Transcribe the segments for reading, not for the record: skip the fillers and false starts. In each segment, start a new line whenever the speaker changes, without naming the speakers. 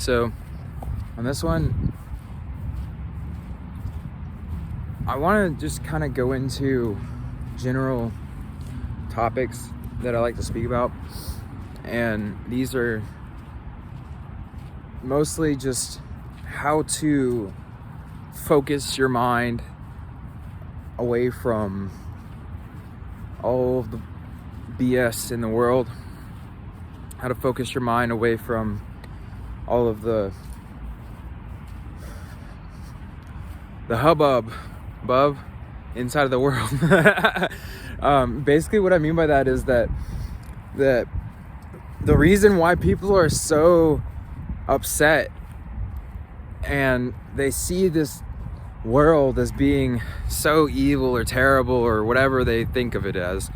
So on this one, I want to just kind of go into general topics that I like to speak about, and these are mostly just how to focus your mind away from all of the BS in the world, how to focus your mind away from all of the hubbub above inside of the world. Basically what I mean by that is that the reason why people are so upset and they see this world as being so evil or terrible or whatever they think of it as,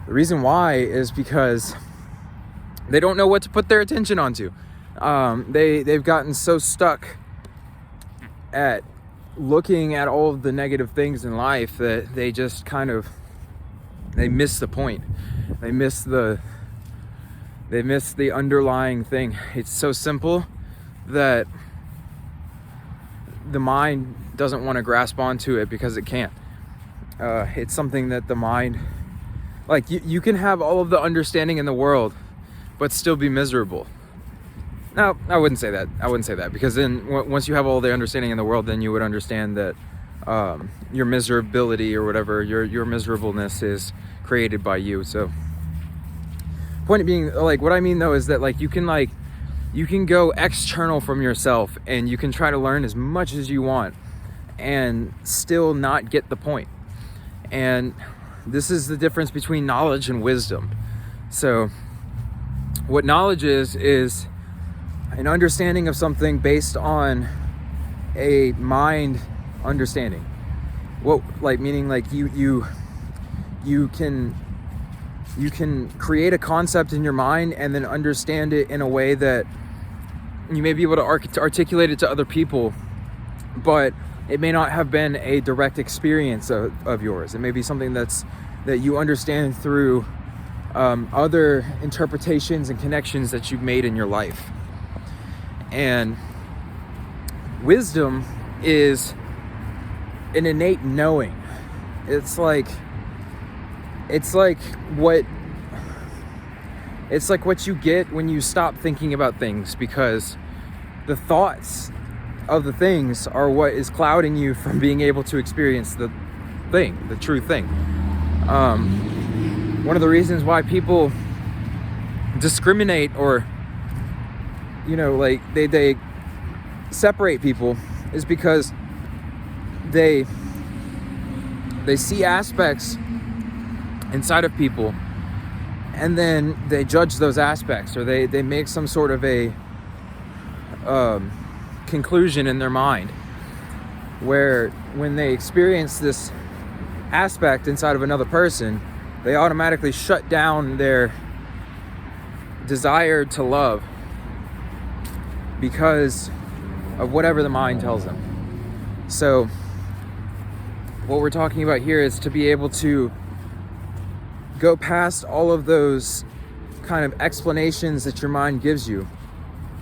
the reason why is because they don't know what to put their attention onto. They've gotten so stuck at looking at all of the negative things in life that they just they miss the point. They miss the underlying thing. It's so simple that the mind doesn't want to grasp onto it because it can't. It's something that the mind, like you can have all of the understanding in the world but still be miserable. No, I wouldn't say that, because then once you have all the understanding in the world, then you would understand that your miserability or whatever, your miserableness is created by you. So point being, like, what I mean though is that you can go external from yourself and you can try to learn as much as you want and still not get the point. And this is the difference between knowledge and wisdom. So what knowledge is an understanding of something based on a mind understanding. Meaning you can create a concept in your mind and then understand it in a way that you may be able to articulate it to other people, but it may not have been a direct experience of yours. It may be something that you understand through other interpretations and connections that you've made in your life. And wisdom is an innate knowing. It's like what you get when you stop thinking about things, because the thoughts of the things are what is clouding you from being able to experience the true thing. One of the reasons why people discriminate or they separate people is because they see aspects inside of people and then they judge those aspects, or they make some sort of a conclusion in their mind, where when they experience this aspect inside of another person, they automatically shut down their desire to love because of whatever the mind tells them. So what we're talking about here is to be able to go past all of those kind of explanations that your mind gives you.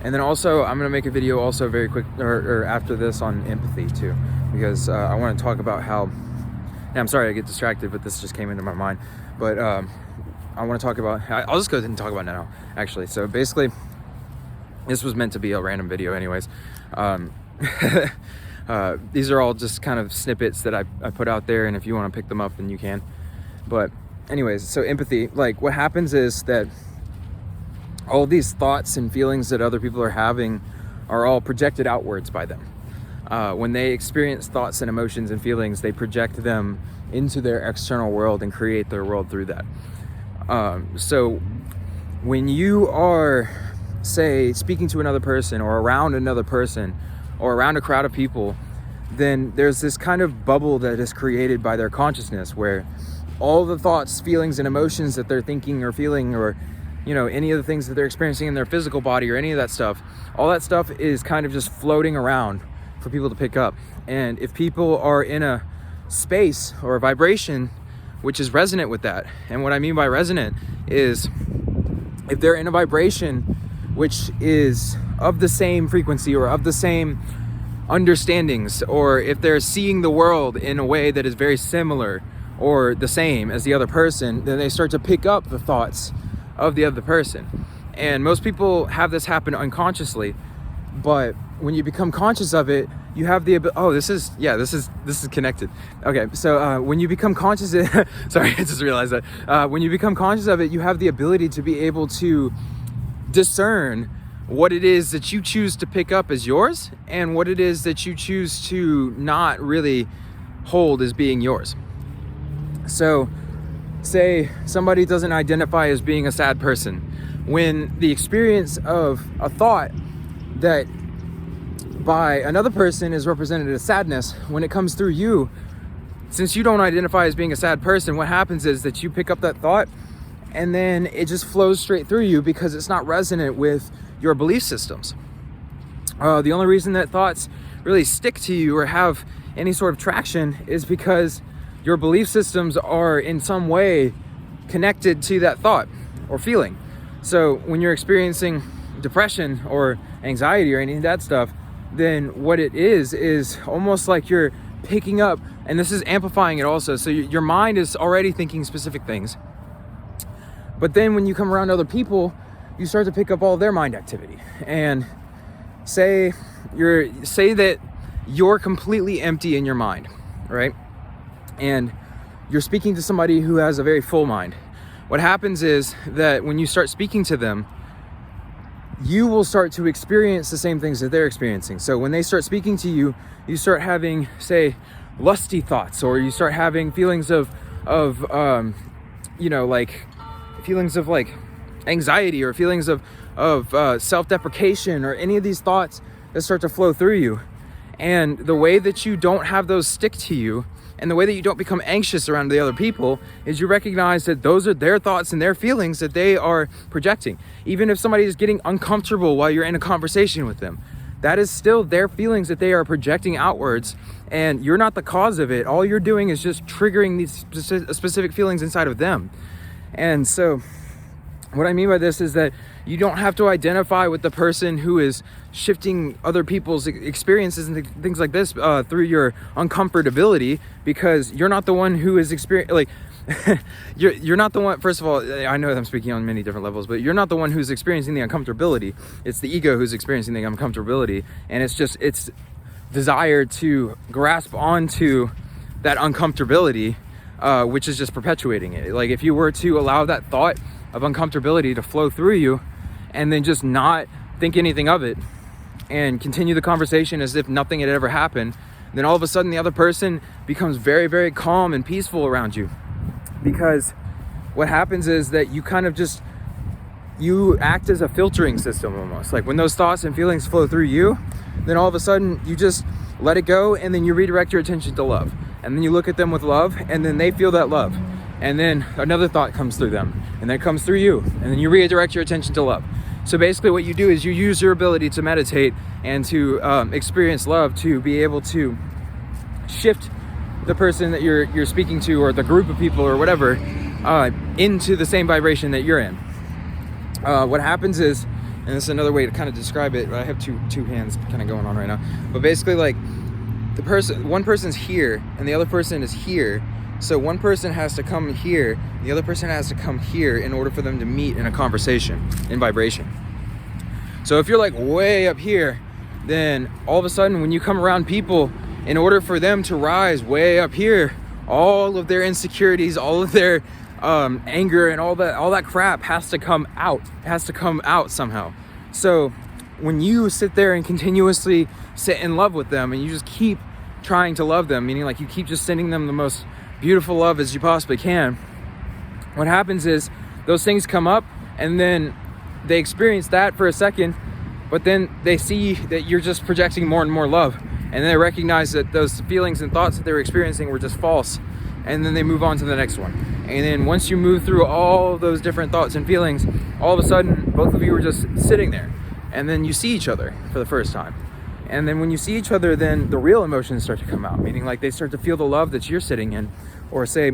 And then also, I'm going to make a video also very quick or after this on empathy too, because I want to talk about how, and I'm sorry I get distracted, but this just came into my mind. But I want to talk about, I'll just go ahead and talk about it now, actually. So basically, this was meant to be a random video anyways. These are all just kind of snippets that I put out there, and if you want to pick them up, then you can. But anyways, so empathy, what happens is that all these thoughts and feelings that other people are having are all projected outwards by them. When they experience thoughts and emotions and feelings, they project them into their external world and create their world through that. So when you are, say, speaking to another person or around another person or around a crowd of people, then there's this kind of bubble that is created by their consciousness, where all the thoughts, feelings, and emotions that they're thinking or feeling, or any of the things that they're experiencing in their physical body or any of that stuff, all that stuff is kind of just floating around for people to pick up. And if people are in a space or a vibration which is resonant with that, and what I mean by resonant is if they're in a vibration which is of the same frequency or of the same understandings, or if they're seeing the world in a way that is very similar or the same as the other person, then they start to pick up the thoughts of the other person. And most people have this happen unconsciously, but when you become conscious of it, you have the ability. This is connected. Okay, so when you become conscious sorry, I just realized that when you become conscious of it, you have the ability to be able to discern what it is that you choose to pick up as yours and what it is that you choose to not really hold as being yours. So say somebody doesn't identify as being a sad person. When the experience of a thought that by another person is represented as sadness, when it comes through you, since you don't identify as being a sad person, what happens is that you pick up that thought and then it just flows straight through you because it's not resonant with your belief systems. The only reason that thoughts really stick to you or have any sort of traction is because your belief systems are in some way connected to that thought or feeling. So when you're experiencing depression or anxiety or any of that stuff, then what it is almost like you're picking up, and this is amplifying it also. So your mind is already thinking specific things. But then when you come around other people, you start to pick up all their mind activity. And say that you're completely empty in your mind, right? And you're speaking to somebody who has a very full mind. What happens is that when you start speaking to them, you will start to experience the same things that they're experiencing. So when they start speaking to you, you start having, say, lusty thoughts, or you start having feelings of feelings of like anxiety, or feelings of self-deprecation, or any of these thoughts that start to flow through you. And the way that you don't have those stick to you, and the way that you don't become anxious around the other people, is you recognize that those are their thoughts and their feelings that they are projecting. Even if somebody is getting uncomfortable while you're in a conversation with them, that is still their feelings that they are projecting outwards, and you're not the cause of it. All you're doing is just triggering these specific feelings inside of them. And so what I mean by this is that you don't have to identify with the person who is shifting other people's experiences and things like this through your uncomfortability, because you're not the one who is you're not the one. First of all, I know that I'm speaking on many different levels, but you're not the one who's experiencing the uncomfortability. It's the ego who's experiencing the uncomfortability, and it's desire to grasp onto that uncomfortability, which is just perpetuating it. Like if you were to allow that thought of uncomfortability to flow through you and then just not think anything of it and continue the conversation as if nothing had ever happened, then all of a sudden the other person becomes very, very calm and peaceful around you. Because what happens is that you act as a filtering system almost. Like when those thoughts and feelings flow through you, then all of a sudden you just let it go, and then you redirect your attention to love. And then you look at them with love, and then they feel that love. And then another thought comes through them, and then it comes through you, and then you redirect your attention to love. So basically what you do is you use your ability to meditate and to experience love to be able to shift the person that you're speaking to, or the group of people or whatever, into the same vibration that you're in. What happens is, and this is another way to kind of describe it, but I have two hands kind of going on right now, but basically like one person's here and the other person is here. So one person has to come here, the other person has to come here in order for them to meet in a conversation, in vibration. So if you're like way up here, then all of a sudden when you come around people, in order for them to rise way up here, all of their insecurities, all of their anger and all that crap has to come out somehow. So when you sit there and continuously sit in love with them, and you just keep trying to love them, meaning like you keep just sending them the most beautiful love as you possibly can, what happens is those things come up, and then they experience that for a second, but then they see that you're just projecting more and more love, and then they recognize that those feelings and thoughts that they were experiencing were just false, and then they move on to the next one. And then once you move through all of those different thoughts and feelings, all of a sudden both of you are just sitting there, and then you see each other for the first time. And then when you see each other, then the real emotions start to come out, meaning like they start to feel the love that you're sitting in, or say,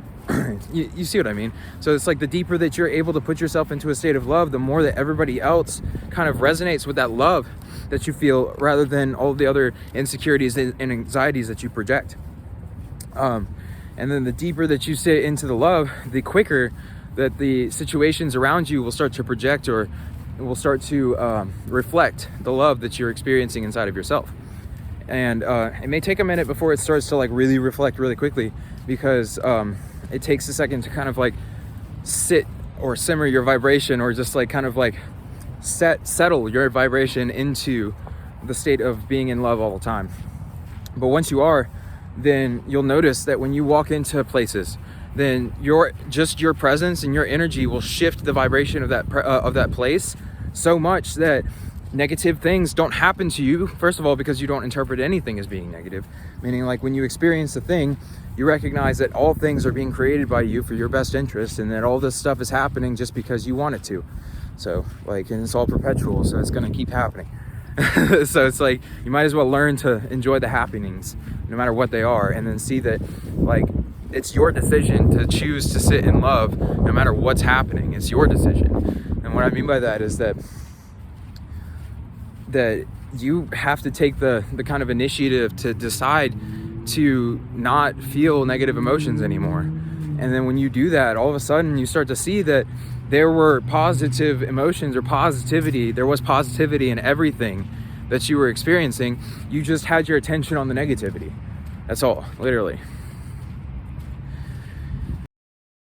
you see what I mean? So it's like the deeper that you're able to put yourself into a state of love, the more that everybody else kind of resonates with that love that you feel, rather than all the other insecurities and anxieties that you project. And then the deeper that you sit into the love, the quicker that the situations around you will start to project, or will start to reflect the love that you're experiencing inside of yourself. And it may take a minute before it starts to like really reflect really quickly, because it takes a second to kind of like sit or simmer your vibration, or just like kind of like settle your vibration into the state of being in love all the time. But once you are, then you'll notice that when you walk into places, then your presence and your energy will shift the vibration of that place so much that negative things don't happen to you. First of all, because you don't interpret anything as being negative, meaning like when you experience a thing, you recognize that all things are being created by you for your best interest, and that all this stuff is happening just because you want it to. So like, and it's all perpetual, so it's going to keep happening. So it's like, you might as well learn to enjoy the happenings no matter what they are, and then see that like it's your decision to choose to sit in love no matter what's happening. It's your decision. And what I mean by that is that you have to take the kind of initiative to decide to not feel negative emotions anymore. And then when you do that, all of a sudden you start to see that there were positive emotions, or positivity. There was positivity in everything that you were experiencing. You just had your attention on the negativity. That's all, literally.